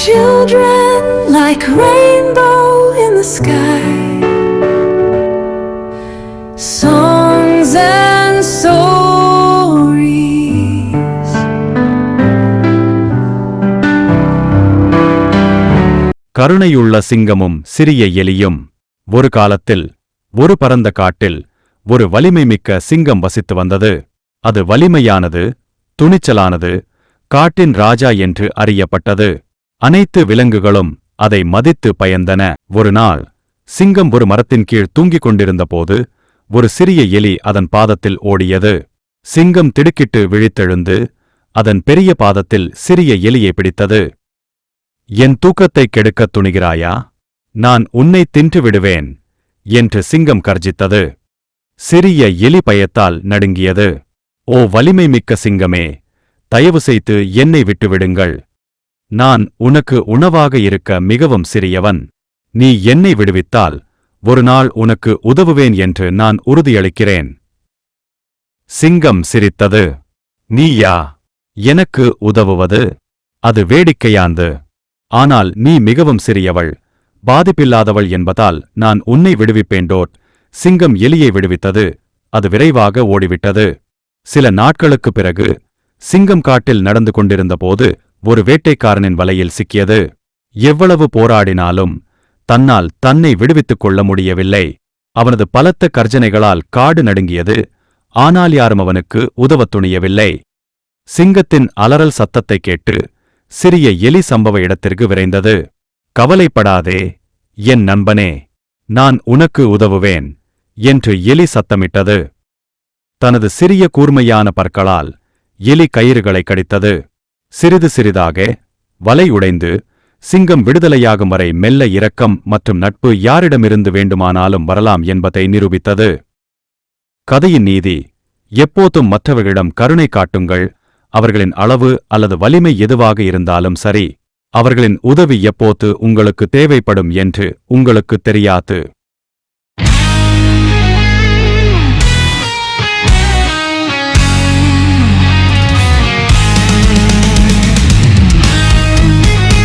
children like rainbow in the sky, songs and stories. கருணையுள்ள சிங்கமும் சிறிய எலியும். ஒரு காலத்தில் ஒரு பரந்த காட்டில் ஒரு வலிமை மிக்க சிங்கம் வசித்து வந்தது. அது வலிமையானது, துணிச்சலானது, காட்டின் ராஜா என்று அறியப்பட்டது. அனைத்து விலங்குகளும் அதை மதித்து பயந்தன. ஒரு நாள் சிங்கம் ஒரு மரத்தின் கீழ் தூங்கிக் கொண்டிருந்தபோது ஒரு சிறிய எலி அதன் பாதத்தில் ஓடியது. சிங்கம் திடுக்கிட்டு விழித்தெழுந்து அதன் பெரிய பாதத்தில் சிறிய எலியை பிடித்தது. என் தூக்கத்தை கெடுக்கத் துணிகிறாயா? நான் உன்னை தின்று விடுவேன் என்று சிங்கம் கர்ஜித்தது. சிறிய எலி பயத்தால் நடுங்கியது. ஓ வலிமை மிக்க சிங்கமே, தயவு செய்து என்னை விட்டுவிடுங்கள். நான் உனக்கு உணவாக இருக்க மிகவும் சிறியவன். நீ என்னை விடுவித்தால் ஒரு நாள் உனக்கு உதவுவேன் என்று நான் உறுதியளிக்கிறேன். சிங்கம் சிரித்தது. நீயா எனக்கு உதவுவது? அது வேடிக்கையாந்து. ஆனால் நீ மிகவும் சிறியவள், பாதிப்பில்லாதவள் என்பதால் நான் உன்னை விடுவிப்பேன்டோட். சிங்கம் எலியை விடுவித்தது. அது விரைவாக ஓடிவிட்டது. சில நாட்களுக்குப் பிறகு சிங்கம் காட்டில் நடந்து கொண்டிருந்தபோது ஒரு வேட்டைக்காரனின் வலையில் சிக்கியது. எவ்வளவு போராடினாலும் தன்னால் தன்னை விடுவித்துக் கொள்ள முடியவில்லை. அவனது பலத்த கர்ஜனைகளால் காடு நடுங்கியது. ஆனால் யாரும் அவனுக்கு உதவத் துணியவில்லை. சிங்கத்தின் அலறல் சத்தத்தைக் கேட்டு சிறிய எலி சம்பவ இடத்திற்கு விரைந்தது. கவலைப்படாதே என் நண்பனே, நான் உனக்கு உதவுவேன் என்று எலி சத்தமிட்டது. தனது சிறிய கூர்மையான பற்களால் எலி கயிறுகளை கடித்தது. சிறிது சிறிதாக வலை உடைந்து சிங்கம் விடுதலையாகும் வரை மெல்ல இரக்கம் மற்றும் நட்பு யாரிடமிருந்து வேண்டுமானாலும் வரலாம் என்பதை நிரூபித்தது. கதையின் நீதி: எப்போதும் மற்றவர்களிடம் கருணை காட்டுங்கள். அவர்களின் அளவு அல்லது வலிமை எதுவாக இருந்தாலும் சரி, அவர்களின் உதவி எப்போது உங்களுக்கு தேவைப்படும் என்று உங்களுக்கு தெரியாது.